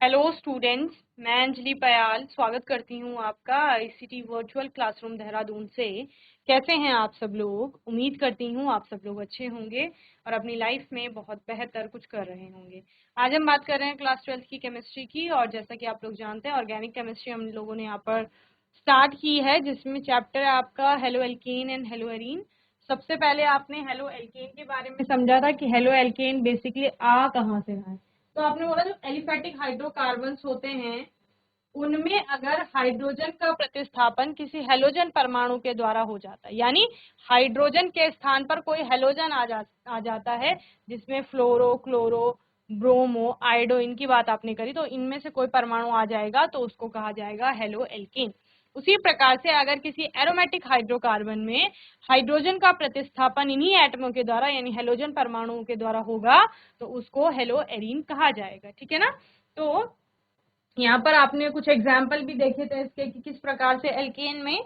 Hello students, मैं अंजलि पयाल स्वागत करती हूँ आपका आईसीटी वर्चुअल क्लासरूम देहरादून से। कैसे हैं आप सब लोग? उम्मीद करती हूँ आप सब लोग अच्छे होंगे और अपनी लाइफ में बहुत बेहतर कुछ कर रहे होंगे। आज हम बात कर रहे हैं क्लास 12 की केमिस्ट्री की, और जैसा कि आप लोग जानते हैं ऑर्गेनिक केमिस्ट्री हम लोगों ने यहाँ पर स्टार्ट की है, जिसमें चैप्टर है आपका halo alkane and hello arene. सबसे पहले आपने हेलो एल्केन के बारे में समझा था कि हेलो एल्केन बेसिकली आ कहाँ से रहा है। तो आपने बोला जो एलिफेटिक हाइड्रोकार्बन्स होते हैं उनमें अगर हाइड्रोजन का प्रतिस्थापन किसी हेलोजन परमाणु के द्वारा हो जाता है, यानी हाइड्रोजन के स्थान पर कोई हेलोजन आ जाता है, जिसमें फ्लोरो, क्लोरो, ब्रोमो, आयोडो इनकी बात आपने करी, तो इनमें से कोई परमाणु आ जाएगा तो उसको कहा जाएगा हेलो एल्केन। उसी प्रकार से अगर किसी एरोमेटिक हाइड्रोकार्बन में हाइड्रोजन का प्रतिस्थापन इन्हीं एटमों के द्वारा यानी हेलोजन परमाणुओं के द्वारा होगा तो उसको हेलो एरीन कहा जाएगा। ठीक है ना? तो यहाँ पर आपने कुछ एग्जाम्पल भी देखे थे इसके कि किस प्रकार से एल्केन में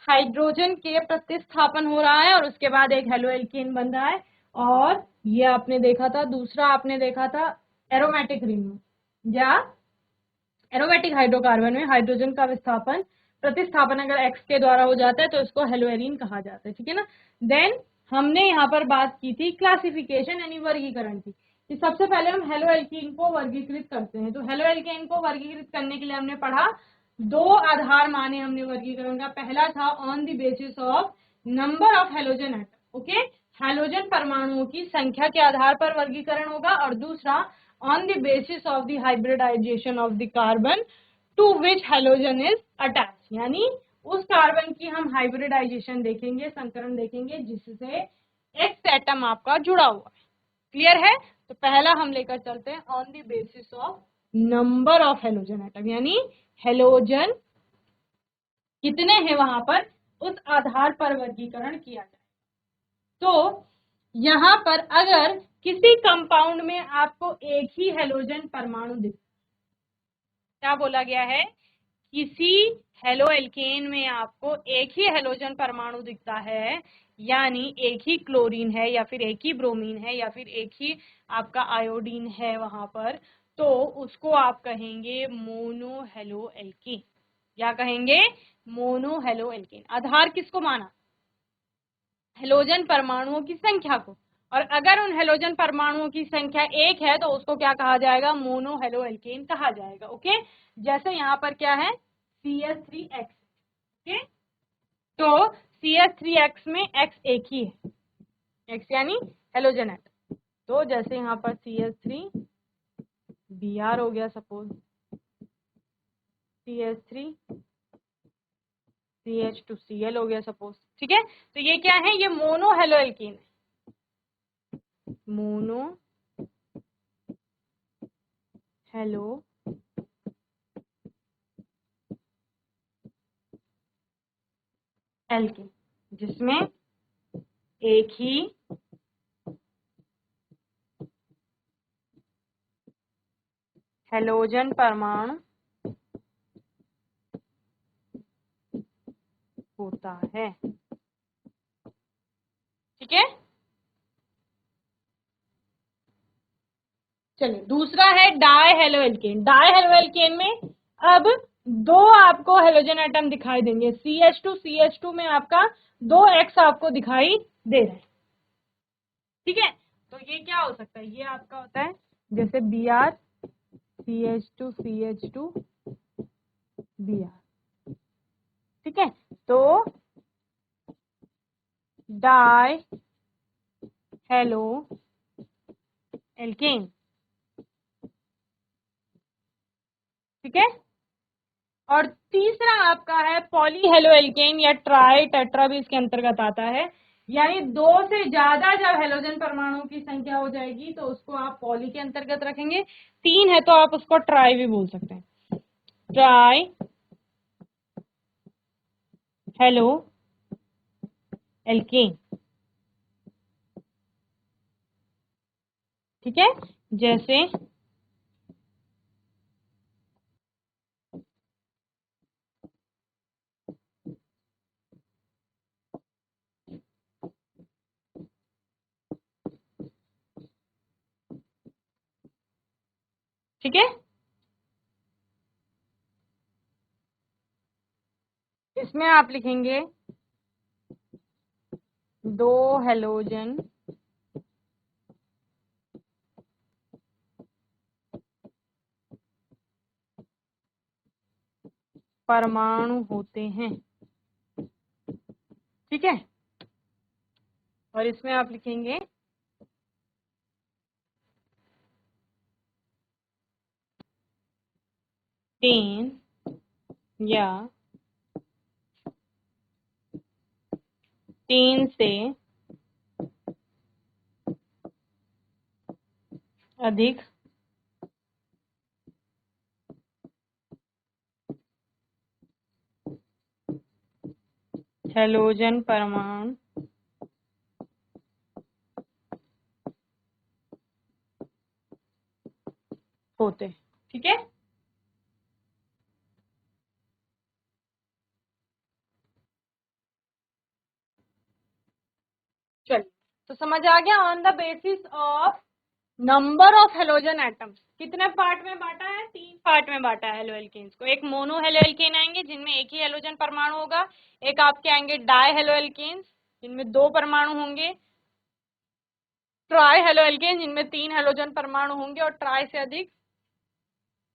हाइड्रोजन के प्रतिस्थापन हो रहा है और उसके बाद एक हेलो एल्केन बन रहा है। और ये आपने देखा था, दूसरा आपने देखा था एरोमेटिक रिंग में, या एरोमेटिक हाइड्रोकार्बन में हाइड्रोजन का विस्थापन प्रतिस्थापन अगर एक्स के द्वारा हो जाता है तो इसको हेलोएरीन कहा जाता है। ठीक है ना? देन हमने यहाँ पर बात की थी क्लासिफिकेशन यानी वर्गीकरण की, कि सबसे पहले हम हेलो एल्कीन को वर्गीकृत करते हैं। तो हेलो एल्केन को वर्गीकृत करने के लिए हमने पढ़ा दो आधार माने हमने वर्गीकरण का। पहला था on the basis of number of halogen atom. Okay, halogen परमाणुओं की संख्या के आधार पर वर्गीकरण होगा, और दूसरा on the basis of the hybridization of the carbon to which halogen is attached, यानी उस कार्बन की हम हाइब्रिडाइजेशन देखेंगे, संकरण देखेंगे जिससे एक्स एटम आपका जुड़ा हुआ है। क्लियर है? तो पहला हम लेकर चलते हैं on the basis of number of halogen atom, यानी हेलोजन कितने हैं वहां पर उस आधार पर वर्गीकरण किया जाए। तो यहां पर अगर किसी कंपाउंड में आपको एक ही हेलोजन परमाणु दिखे, क्या बोला गया है? किसी हेलो एल्केन में आपको एक ही हेलोजन परमाणु दिखता है, यानी एक ही क्लोरीन है या फिर एक ही ब्रोमीन है या फिर एक ही आपका आयोडीन है वहां पर, तो उसको आप कहेंगे मोनो हेलो एल्केन। क्या कहेंगे? Mono halo alkene. आधार किसको माना? हेलोजन परमाणुओं की संख्या को। और अगर उन हेलोजन परमाणुओं की संख्या एक है तो उसको क्या कहा जाएगा? मोनो हेलो एल्केन कहा जाएगा। ओके, जैसे यहाँ पर क्या है? CH3X। ओके, तो CH3X में X एक ही है, X यानी हेलोजन एटम। तो जैसे यहाँ पर CH3Br हो गया, सपोज CH3 CH2Cl हो गया सपोज। ठीक है, तो ये क्या है? ये मोनो हेलो एल्केन है, मोनो हेलो एल्केन, जिसमें एक ही हेलोजन परमाणु होता है। ठीक है, चलिए दूसरा है die halo alkane. Di halo alkene में अब दो आपको हेलोजन एटम दिखाई देंगे। CH2 में आपका दो एक्स आपको दिखाई दे रहे हैं। ठीक है, तो ये क्या हो सकता है? ये आपका होता है जैसे Br CH2 Br। ठीक है, तो डाई हेलो एल्केन। ठीक है, और तीसरा आपका है पॉली हेलो एल्केन या ट्राई टेट्रा भी इसके अंतर्गत आता है, यानी दो से ज्यादा जब हेलोजन परमाणुओं की संख्या हो जाएगी तो उसको आप पॉली के अंतर्गत रखेंगे। तीन है तो आप उसको ट्राई भी बोल सकते हैं, ट्राई हेलो एल्केन। ठीक है, जैसे ठीक है, इसमें आप लिखेंगे 2 हेलोजन परमाणु होते हैं, ठीक है। और इसमें आप लिखेंगे 10 या 3 से अधिक हेलोजन परमाणु होते, ठीक है। चलिए, तो समझ आ गया। On the basis of number of halogen atoms, कितने पार्ट में बांटा है? 3 पार्ट में बांटा है हेलो एल्केन्स को। एक मोनो हेलो एल्केन आएंगे जिनमें एक ही हेलोजन परमाणु होगा, एक आपके आएंगे डाई हेलो एल्केन्स जिनमें 2 परमाणु होंगे, ट्राई हेलो एल्केन जिनमें 3 हेलोजन परमाणु होंगे, और ट्राई से अधिक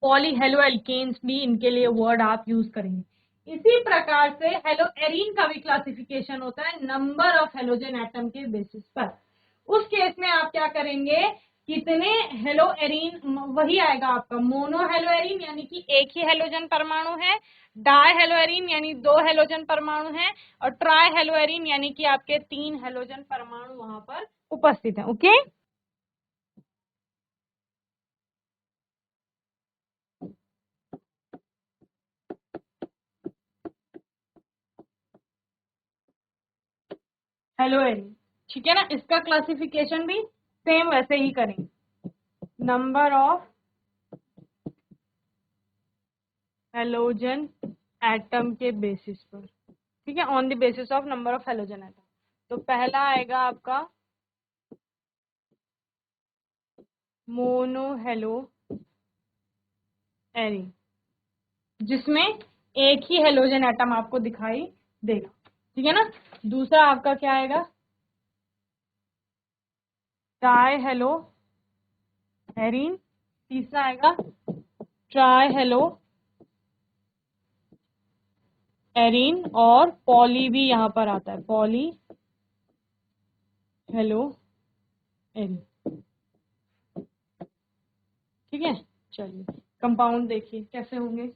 पॉली हेलो एल्केन्स भी इनके लिए वर्ड आप यूज करेंगे। इसी प्रकार से हेलो एरीन का भी क्लासिफिकेशन होता है नंबर ऑफ हेलोजन एटम के बेसिस पर। उस केस में आप क्या करेंगे, कितने हेलो एरीन, वही आएगा आपका मोनो हेलो एरीन यानी कि एक ही हेलोजन परमाणु है, डाई हेलो एरीन यानी 2 हेलोजन परमाणु है, और ट्राई हेलो एरीन यानी कि आपके 3 हेलोजन परमाणु वहां पर उपस्थित है। ओके, हेलो एरीन, ठीक है ना। इसका क्लासिफिकेशन भी सेम वैसे ही करेंगे, नंबर ऑफ हेलोजन एटम के बेसिस पर, ठीक है, on the basis of number of halogen atom. तो पहला आएगा आपका मोनो हेलो एरीन जिसमें एक ही हेलोजन एटम आपको दिखाई देगा, ठीक है ना। दूसरा आपका क्या आएगा, डाई हेलो एरीन। तीसरा आएगा ट्राई हेलो एरीन, और पॉली भी यहाँ पर आता है, पॉली हेलो एरीन, ठीक है। चलिए, कंपाउंड देखिए कैसे होंगे।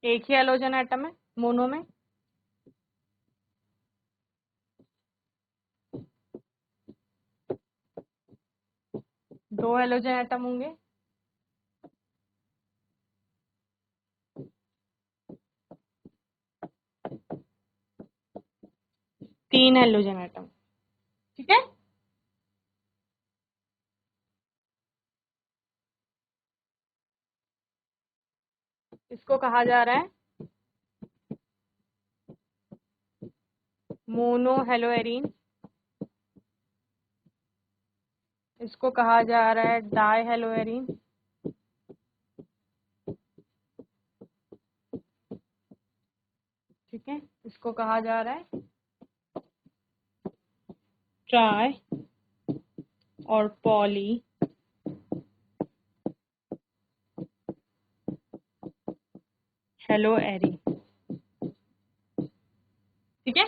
एक ही हेलोजन एटम है मोनो में, दो हेलोजन एटम होंगे, तीन हेलोजन एटम, ठीक है। इसको कहा जा रहा है मोनो हेलो एरीन, इसको कहा जा रहा है डाई हेलो एरीन, ठीक है। इसको कहा जा रहा है ट्राई और पॉली हेलो एरीन, ठीक है।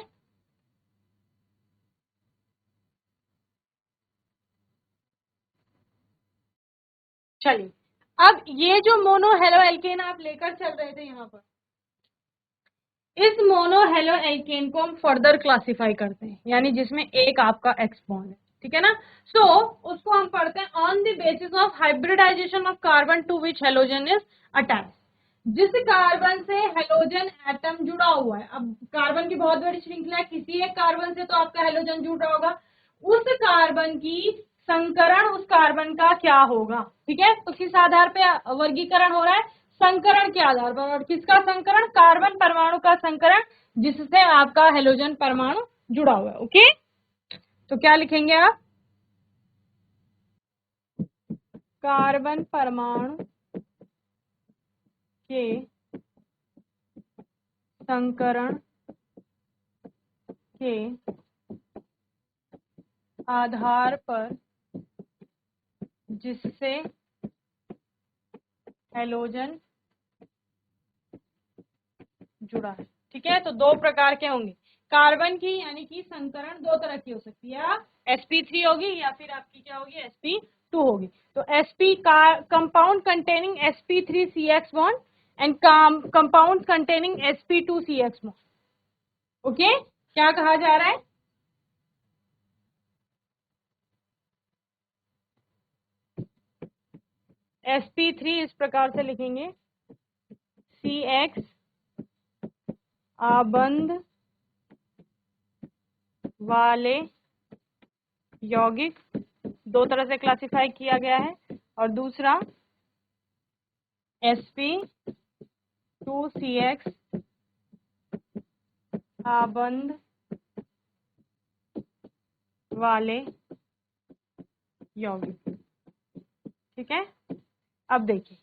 चलिए, अब ये जो मोनो हेलो एल्केन आप लेकर चल रहे थे यहाँ पर, इस मोनो हेलो एल्केन को हम फर्दर क्लासिफाई करते हैं, यानी जिसमें एक आपका एक्स बॉन्ड है, ठीक है ना। सो उसको हम पढ़ते हैं on the basis of hybridisation of carbon to which halogen is attached. जिस कार्बन से हेलोजन एटम जुड़ा हुआ है, अब कार्बन की बहुत बड़ी श्रृंखला है, किसी एक कार्बन से तो आपका हेलोजन जुड़ रहा होगा, उस कार्बन की संकरण उस कार्बन का क्या होगा, ठीक है। तो किस आधार पे वर्गीकरण हो रहा है, संकरण के आधार पर। और किसका संकरण, कार्बन परमाणु का संकरण जिससे आपका हेलोजन परमाणु जुड़ा हुआ है। ओके, तो क्या लिखेंगे आप, कार्बन परमाणु के संकरण के आधार पर जिससे हैलोजन जुड़ा है। ठीक है, तो दो प्रकार के होंगे कार्बन की, यानी कि संकरण दो तरह की हो सकती है, या sp3 होगी या फिर आपकी क्या होगी sp2 होगी। तो sp compound containing sp3CX bond and compound containing sp2CX bond. Okay, क्या कहा जा रहा है? sp3 इस प्रकार से लिखेंगे, CX आबंध वाले यौगिक दो तरह से क्लासिफाई किया गया है, और दूसरा sp2CX आबंध वाले यौगिक। ठीक है, अब देखिए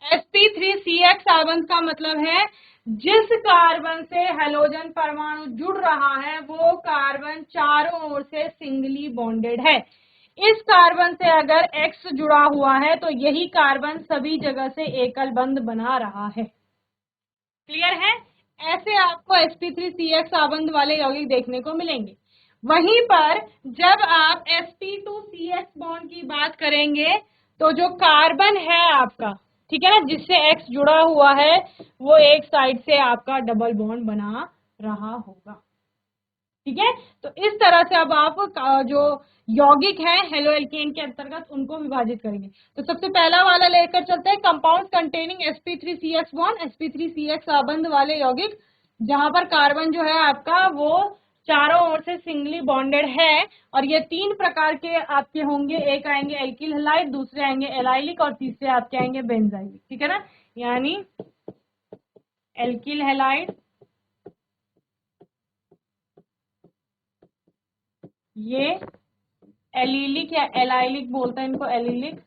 sp3CX आबंध का मतलब है जिस कार्बन से हैलोजन परमाणु जुड़ रहा है वो कार्बन चारों ओर से सिंगली बॉन्डेड है। इस कार्बन से अगर X जुड़ा हुआ है तो यही कार्बन सभी जगह से एकल बंध बना रहा है। क्लियर है? ऐसे आपको sp3CX आबंध वाले यौगिक देखने को मिलेंगे। वहीं पर जब आप sp2CX बॉन्ड की बात करेंगे तो जो कार्बन है आपका, ठीक है ना, जिससे X जुड़ा हुआ है, वो एक साइड से आपका डबल बॉन्ड बना रहा होगा। ठीक है, तो इस तरह से अब आप जो यौगिक है हेलो एल्केन के अंतर्गत उनको विभाजित करेंगे। तो सबसे पहला वाला लेकर चलते हैं, compound containing sp3CX bond, sp3CX आबंध वाले यौगिक जहां पर कार्बन जो है आपका वो चारों ओर से सिंगली बॉन्डेड है, और ये तीन प्रकार के आपके होंगे, एक आएंगे एल्किल हैलाइड, दूसरे आएंगे एलाइलिक, और तीसरे आपके आएंगे बेंजाइलिक। ठीक है ना, यानी एल्किल हैलाइड, ये एलिलिक या एलाइलिक बोलते हैं इनको, एलिलिक।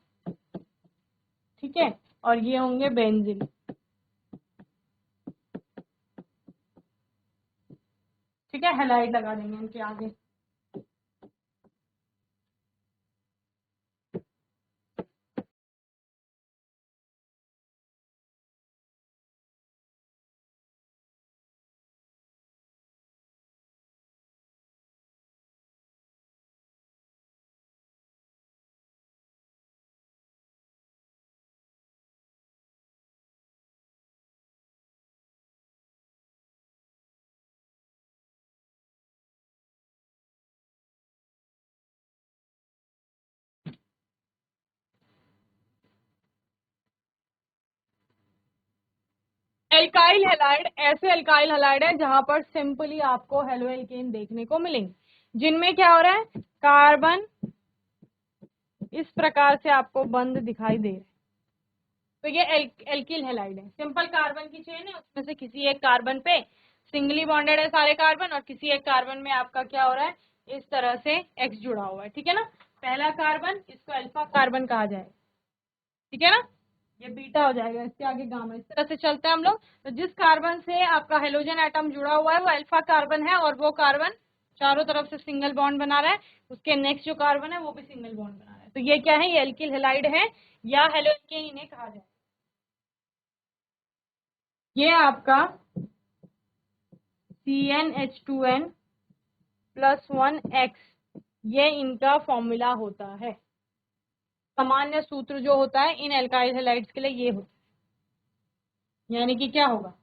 ठीक है, और ये होंगे बेंजीन। ठीक है, हैलाइड लगा देंगे इनके आगे। एल्काइल हैलाइड ऐसे एल्काइल हैलाइड है जहां पर सिंपली आपको हेलो एल्केन देखने को मिलेंगे, जिनमें क्या हो रहा है, कार्बन इस प्रकार से आपको बंद दिखाई दे रहा है। तो ये एल्किल हैलाइड है, सिंपल कार्बन की चेन है, उसमें से किसी एक कार्बन पे सिंगली बॉन्डेड है सारे कार्बन, और किसी एक कार्बन में आपका क्या हो रहा है, इस तरह से X जुड़ा हुआ है। ठीक है ना, पहला कार्बन, इसको अल्फा कार्बन कहा जाए। ठीक है ना, ये बीटा हो जाएगा, इसके आगे गामा, इस तरह से चलते हैं हम लोग। तो जिस कार्बन से आपका हेलोजन एटम जुड़ा हुआ है वो अल्फा कार्बन है, और वो कार्बन चारों तरफ से सिंगल बॉन्ड बना रहा है, उसके नेक्स्ट जो कार्बन है वो भी सिंगल बॉन्ड बना रहा है। तो ये क्या है, ये एल्किल हैलाइड है या हेलो एल्केन इन्हें कहा जाए। ये आपका CnH2n + 1X, ये इनका फॉर्मूला होता है। सामान्य सूत्र जो होता है इन एल्काइल हैलाइड्स के लिए ये होता है, यानी कि क्या होगा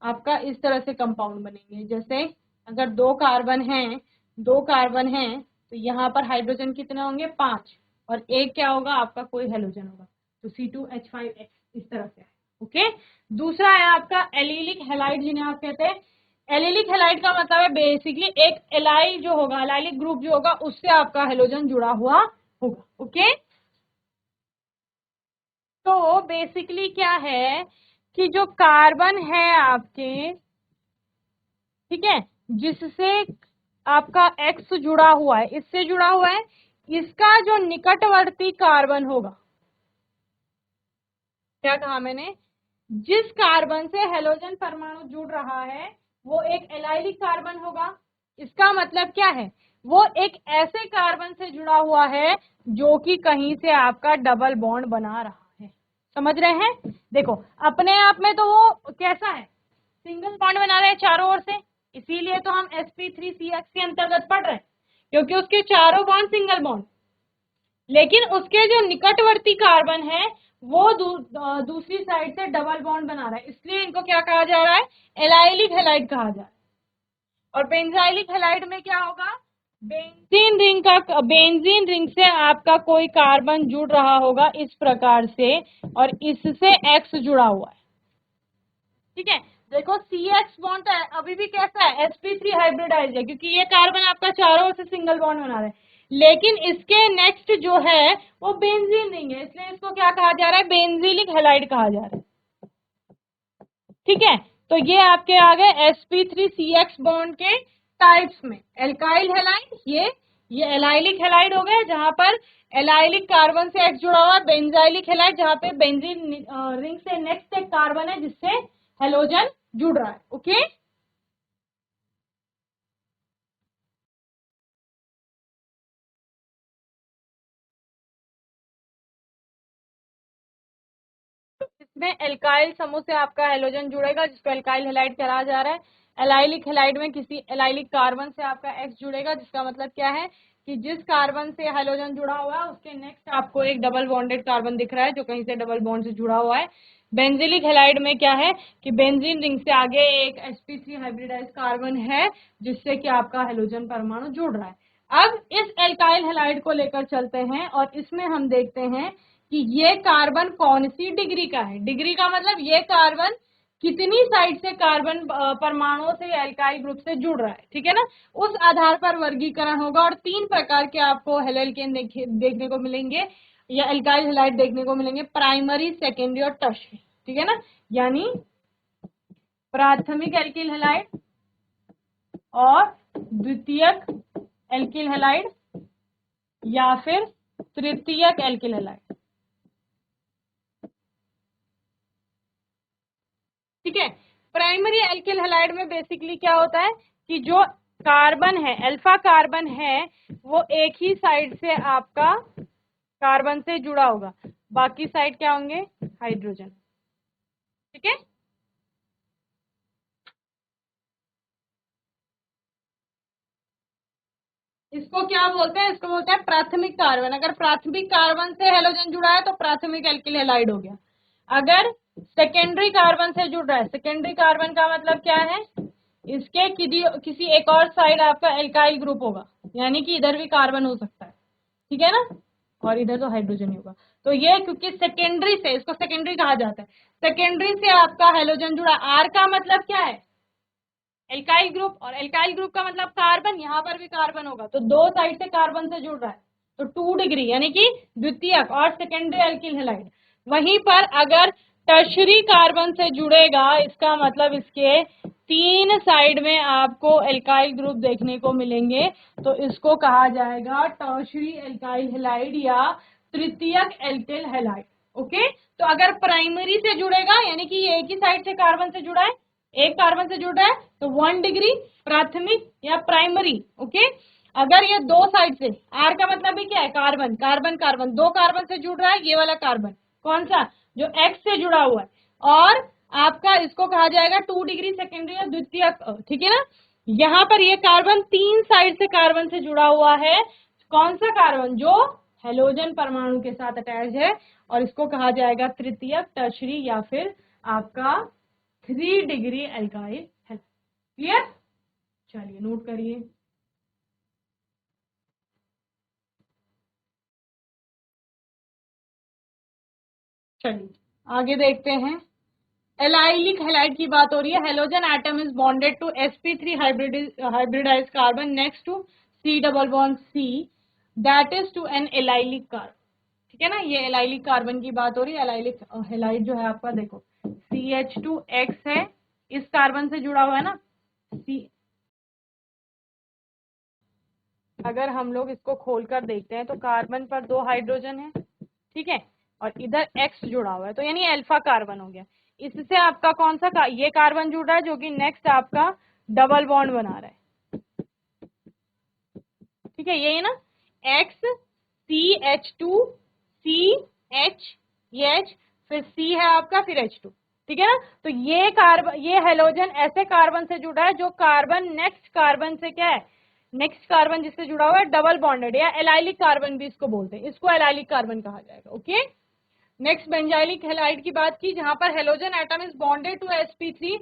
आपका, इस तरह से कंपाउंड बनेंगे। जैसे अगर दो कार्बन हैं तो यहाँ पर हाइड्रोजन कितने होंगे, 5, और एक क्या होगा आपका, कोई हेलोजन होगा, तो C2H5X इस तरह से है। ओके, दूसरा है आपका एलिलिक हैलाइड, जिन्हें आप कहते हैं, एलिलिक हैलाइड का मतलब है बेसिकली एक एलाइल जो होगा, एलाइलिक ग्रुप जो होगा उससे आपका हेलोजन जुड़ा हुआ होगा। ओके, तो बेसिकली क्या है कि जो कार्बन है आपके, ठीक है, जिससे आपका X जुड़ा हुआ है, इससे जुड़ा हुआ है, इसका जो निकटवर्ती कार्बन होगा, क्या कहा मैंने, जिस कार्बन से हेलोजन परमाणु जुड़ रहा है वो एक एलाइलिक कार्बन होगा। इसका मतलब क्या है, वो एक ऐसे कार्बन से जुड़ा हुआ है जो कि कहीं से आपका डबल बॉन्ड बना रहा है। समझ रहे हैं? देखो अपने आप में तो वो कैसा है, सिंगल बॉन्ड बना रहे हैं चारों ओर से, इसीलिए तो हम sp3CX के अंतर्गत पढ़ रहे हैं, क्योंकि उसके चारों बॉन्ड सिंगल बॉन्ड। लेकिन उसके जो निकटवर्ती कार्बन है वो दूसरी साइड से डबल बॉन्ड बना रहा है, इसलिए इनको क्या कहा जा रहा है, एलाइलिक हैलाइड कहा जा रहा है। और बेंजाइलिक हैलाइड में क्या होगा, बेंजीन रिंग से आपका कोई कार्बन जुड़ रहा होगा इस प्रकार से, और इससे एक्स जुड़ा हुआ है। ठीक है, देखो CX बॉन्ड अभी भी कैसा है, sp3 हाइब्रिडाइज है, क्योंकि ये कार्बन आपका चारों ओर से सिंगल बॉन्ड बना रहा है। लेकिन इसके नेक्स्ट जो है वो बेंजीन रिंग है, इसलिए इसको क्या कहा जा रहा है, बेंजीलिक हैलाइड कहा जा रहा है। ठीक है, तो ये आपके आ गए sp3CX बॉन्ड के टाइप्स में। एल्काइल हैलाइड, ये एलाइलिक हैलाइड हो गया जहां पर एलाइलिक कार्बन से एक्स जुड़ा हुआ है। बेंजाइलिक हैलाइड जहां पे बेंजीन रिंग से नेक्स्ट एक कार्बन है जिससे हेलोजन जुड़ रहा है। ओके, इसमें एल्काइल समूह से आपका हेलोजन जुड़ेगा जिसको एल्काइल हैलाइड कहा जा रहा है। एलाइलिक हैलाइड में किसी एलाइलिक कार्बन से आपका एक्स जुड़ेगा, जिसका मतलब क्या है कि जिस कार्बन से हेलोजन जुड़ा हुआ है उसके नेक्स्ट आपको एक डबल बॉन्डेड कार्बन दिख रहा है जो कहीं से डबल बॉन्ड से जुड़ा हुआ है। बेंजिलिक हैलाइड में क्या है कि बेंजीन रिंग से आगे एक sp3 हाइब्रिडाइज कार्बन है जिससे कि आपका हेलोजन परमाणु जुड़ रहा है। अब इस एल्काइल हैलाइड को लेकर चलते हैं और इसमें हम देखते हैं कि ये कार्बन कौन सी डिग्री का है। डिग्री का मतलब ये कार्बन कितनी साइड से कार्बन परमाणुओं से एल्काइल ग्रुप से जुड़ रहा है। ठीक है ना, उस आधार पर वर्गीकरण होगा और 3 प्रकार के आपको हेलोल्केन देखने को मिलेंगे या एल्काइल हैलाइड देखने को मिलेंगे, प्राइमरी, सेकेंडरी और टर्शियरी। ठीक है ना, यानी प्राथमिक एल्किल हैलाइड और द्वितीयक एल्किल हैलाइड या फिर तृतीयक एल्किल हैलाइड। ठीक है, प्राइमरी एल्किल हैलाइड में बेसिकली क्या होता है कि जो कार्बन है, अल्फा कार्बन है, वो एक ही साइड से आपका कार्बन से जुड़ा होगा, बाकी साइड क्या होंगे, हाइड्रोजन। ठीक है, इसको क्या बोलते हैं, इसको बोलते हैं प्राथमिक कार्बन। अगर प्राथमिक कार्बन से हेलोजन जुड़ा है तो प्राथमिक एल्किल हैलाइड हो गया। अगर सेकेंडरी कार्बन से जुड़ रहा है, सेकेंडरी कार्बन का मतलब क्या है, इसके किसी एक और साइड आपका एल्काइल ग्रुप होगा, यानी कि इधर भी कार्बन हो सकता है। ठीक है ना, और इधर तो हाइड्रोजन ही होगा। तो ये क्योंकि सेकेंडरी से, इसको सेकेंडरी कहा जाता है, सेकेंडरी से आपका हेलोजन जुड़ा। आर का मतलब क्या है, एल्काइल ग्रुप, और एल्काइल ग्रुप का मतलब कार्बन, यहाँ पर भी कार्बन होगा, तो दो साइड से कार्बन से जुड़ रहा है, तो 2 डिग्री यानी कि द्वितीयक और सेकेंडरी एल्किल हैलाइड। वहीं पर अगर टर्शरी कार्बन से जुड़ेगा, इसका मतलब इसके 3 साइड में आपको एल्काइल ग्रुप देखने को मिलेंगे, तो इसको कहा जाएगा टर्शरी एल्काइल हैलाइड या तृतीयक एल्किल हैलाइड। ओके, तो अगर प्राइमरी से जुड़ेगा यानी कि ये एक ही साइड से कार्बन से जुड़ा है, एक कार्बन से जुड़ रहा है, तो 1 डिग्री प्राथमिक या प्राइमरी। ओके, अगर ये दो साइड से, आर का मतलब भी क्या है, कार्बन कार्बन कार्बन, दो कार्बन से जुड़ रहा है, ये वाला कार्बन कौन सा, जो एक्स से जुड़ा हुआ है, और आपका इसको कहा जाएगा 2 डिग्री सेकेंडरी या द्वितीयक। ठीक है ना, यहाँ पर ये कार्बन 3 साइड से कार्बन से जुड़ा हुआ है, कौन सा कार्बन, जो हेलोजन परमाणु के साथ अटैच है, और इसको कहा जाएगा तृतीयक, टर्शरी या फिर आपका 3 डिग्री एल्काइल है। क्लियर, चलिए नोट करिए। चलिए आगे देखते हैं, एलाइलिक हैलाइड की बात हो रही है। Halogen atom is bonded to sp3 hybridise carbon next to C double bond C, that is to an allylic carbon. ठीक है ना, ये एलाइलिक कार्बन की बात हो रही है। एलाइलिक हैलाइड जो है आपका, देखो CH2X है, इस कार्बन से जुड़ा हुआ है ना C। अगर हम लोग इसको खोलकर देखते हैं तो कार्बन पर 2 हाइड्रोजन है। ठीक है, और इधर X जुड़ा हुआ है, तो यानी अल्फा कार्बन हो गया। इससे आपका कौन सा ये कार्बन जुड़ रहा है जो कि नेक्स्ट आपका डबल बॉन्ड बना रहा है। ठीक है, यही ना, XCH2CH, ये H, फिर C है आपका, फिर H2। ठीक है ना, तो ये हेलोजन ऐसे कार्बन से जुड़ा है जो कार्बन नेक्स्ट कार्बन से क्या है, नेक्स्ट कार्बन जिससे जुड़ा हुआ है डबल बॉन्डेड, या एलाइलिक कार्बन भी इसको बोलते हैं, इसको एलाइलिक कार्बन कहा जाएगा। ओके, नेक्स्ट बेंजाइलिक हैलाइड की बात की, जहां पर halogen atom is bonded to sp3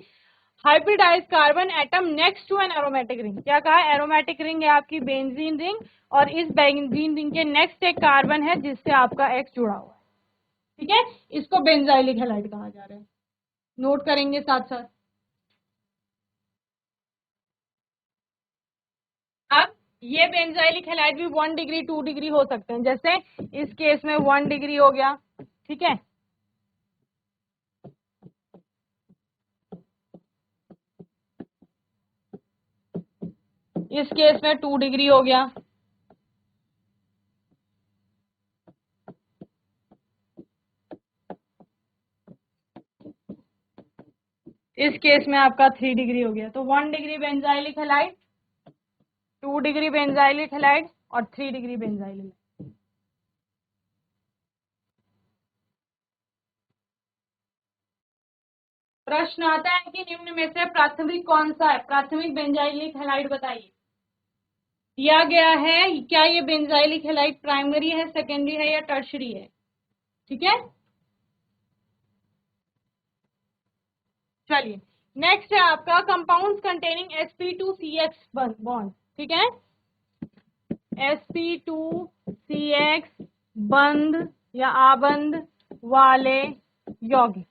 hybridise carbon atom next to an aromatic ring. क्या कहा, एरोमेटिक रिंग है आपकी बेंजीन रिंग, और इस बेंजीन रिंग के नेक्स्ट एक कार्बन है जिससे आपका X जुड़ा हुआ है। ठीक है, इसको बेंजाइलिक हैलाइड कहा जा रहा है, नोट करेंगे साथ साथ। अब ये बेंजाइलिक हैलाइड भी 1 डिग्री 2 डिग्री हो सकते हैं, जैसे इस केस में 1 डिग्री हो गया। ठीक है, इस केस में 2 डिग्री हो गया। इस केस में आपका 3 डिग्री हो गया। तो 1 degree benzylic halide, 2 degree benzylic halide और 3 डिग्री बेंजाइलिक। प्रश्न आता है कि निम्न में से प्राथमिक कौन सा है, प्राथमिक बेंजाइलिक हैलाइड बताइए। दिया गया है, क्या ये बेंजाइलिक हैलाइड प्राइमरी है, सेकेंडरी है या टर्शरी है। ठीक है, चलिए नेक्स्ट है आपका कंपाउंड्स कंटेनिंग sp2CX बॉन्ड। ठीक है, sp2CX बंध या आबंध वाले यौगिक।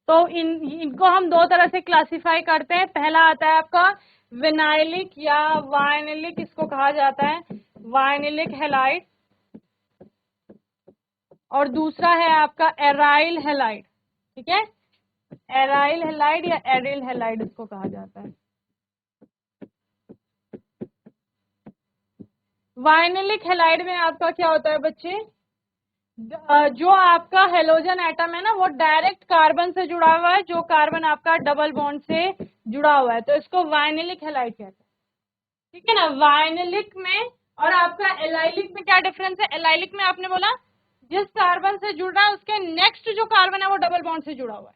तो इनको हम दो तरह से क्लासिफाई करते हैं। पहला आता है आपका विनाइलिक या वाइनिलिक, इसको कहा जाता है वाइनिलिक हैलाइड, और दूसरा है आपका एराइल हैलाइड। ठीक है, एराइल हैलाइड या एरिल हैलाइड इसको कहा जाता है। वाइनिलिक हैलाइड में आपका क्या होता है बच्चे, जो आपका हेलोजन एटम है ना वो डायरेक्ट कार्बन से जुड़ा हुआ है, जो कार्बन आपका डबल बॉन्ड से जुड़ा हुआ है, तो इसको वाइनिलिक हैलाइड कहते हैं। ठीक है ना, वाइनिलिक में और आपका एलाइलिक में क्या डिफरेंस है। एलाइलिक में आपने बोला जिस कार्बन से जुड़ रहा है उसके नेक्स्ट जो कार्बन है वो डबल बॉन्ड से जुड़ा हुआ है,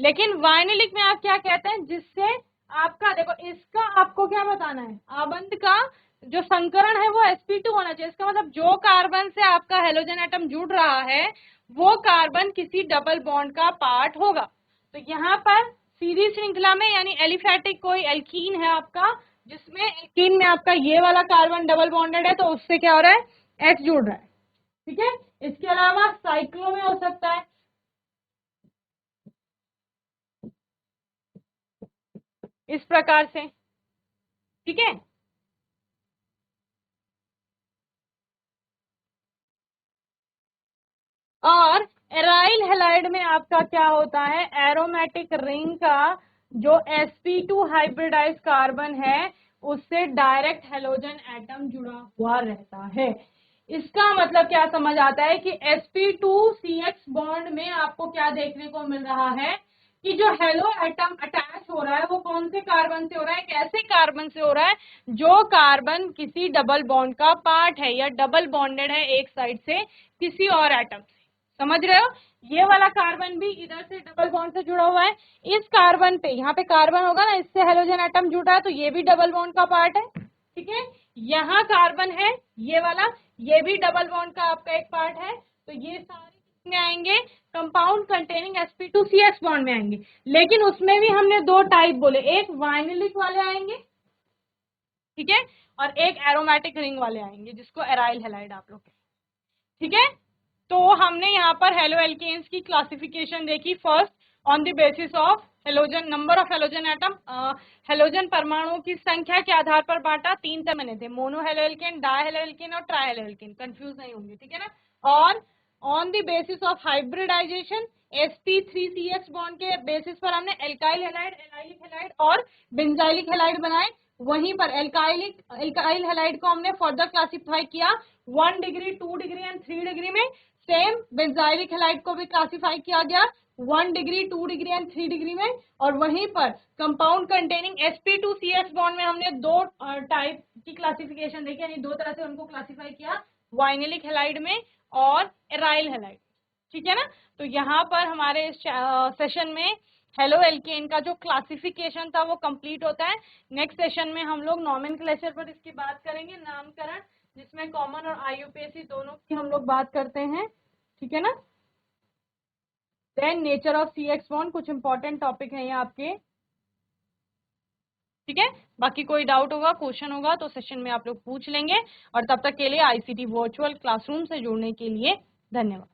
लेकिन वाइनिलिक में आप क्या कहते हैं, जिससे आपका देखो इसका आपको क्या बताना है, आबंध का जो संकरण है वो sp2 होना चाहिए। इसका मतलब जो कार्बन से आपका हेलोजन एटम जुड़ रहा है वो कार्बन किसी डबल बॉन्ड का पार्ट होगा। तो यहाँ पर सीधी श्रृंखला में यानी एलिफेटिक कोई एल्कीन है आपका, जिसमें एल्कीन में आपका ये वाला कार्बन डबल बॉन्डेड है, तो उससे क्या हो रहा है, X जुड़ रहा है। ठीक है, इसके अलावा साइक्लो में हो सकता है, इस प्रकार से। ठीक है, और एराइल हैलाइड में आपका क्या होता है, एरोमेटिक रिंग का जो sp2 हाइब्रिडाइज कार्बन है उससे डायरेक्ट हेलोजन एटम जुड़ा हुआ रहता है। इसका मतलब क्या समझ आता है कि sp2CX बॉन्ड में आपको क्या देखने को मिल रहा है कि जो हेलो एटम अटैच हो रहा है वो कौन से कार्बन से हो रहा है, कैसे कार्बन से हो रहा है, जो कार्बन किसी डबल बॉन्ड का पार्ट है या डबल बॉन्डेड है एक साइड से किसी और एटम से। समझ रहे हो, ये वाला कार्बन भी इधर से डबल बॉन्ड से जुड़ा हुआ है, इस कार्बन पे यहाँ पे कार्बन होगा ना, इससे हेलोजन एटम जुड़ा है तो ये भी डबल बॉन्ड का पार्ट है। ठीक है, यहाँ कार्बन है ये वाला, ये भी डबल बॉन्ड का आपका एक पार्ट है, तो ये सारे किसमें आएंगे, कंपाउंड कंटेनिंग sp2CX बॉन्ड में आएंगे। लेकिन उसमें भी हमने दो टाइप बोले, एक वाइनिलिक वाले आएंगे, ठीक है, और एक एरोमेटिक रिंग वाले आएंगे जिसको एराइल हैलाइड आप लोग। ठीक है, तो हमने यहाँ पर हेलो एल्केन्स की क्लासिफिकेशन देखी। First on the basis of halogen, number of halogen atom, halogen परमाणुओं की संख्या के आधार पर बांटा। 3 तरह मैंने थे, mono halo alkane, di halo alkane और ट्राई हेलो एल्केन, कंफ्यूज नहीं होंगे। ठीक है ना, और on the basis of hybridisation sp3CX bond के बेसिस पर हमने एल्काइल हैलाइड, एलाइलिक हैलाइड और बेंजाइलिक हैलाइड बनाए। वहीं पर एल्काइल हैलाइड को हमने फर्दर क्लासिफाई किया 1 डिग्री, 2 डिग्री एंड 3 डिग्री में। सेम बेंजाइलिक हैलाइड को भी क्लासिफाई किया गया 1 डिग्री, 2 डिग्री एंड 3 डिग्री में। और वहीं पर कंपाउंड कंटेनिंग sp2cs बॉन्ड में हमने 2 टाइप की क्लासिफिकेशन देखी, यानी 2 तरह से उनको क्लासिफाई किया, वाइनिलिक हैलाइड में और एराइल हैलाइड। ठीक है ना। तो यहाँ पर हमारे इस सेशन में हेलो एल्केन का जो क्लासिफिकेशन था वो कंप्लीट होता है। नेक्स्ट सेशन में हम लोग नॉमेनक्लेचर पर इसकी बात करेंगे, नामकरण, जिसमें कॉमन और आईयूपीएसी दोनों की हम लोग बात करते हैं। ठीक है ना। Then nature of CX bond, कुछ इंपॉर्टेंट टॉपिक है ये आपके। ठीक है। बाकी कोई डाउट होगा, क्वेश्चन होगा तो सेशन में आप लोग पूछ लेंगे। और तब तक के लिए ICT वर्चुअल क्लासरूम से जुड़ने के लिए धन्यवाद।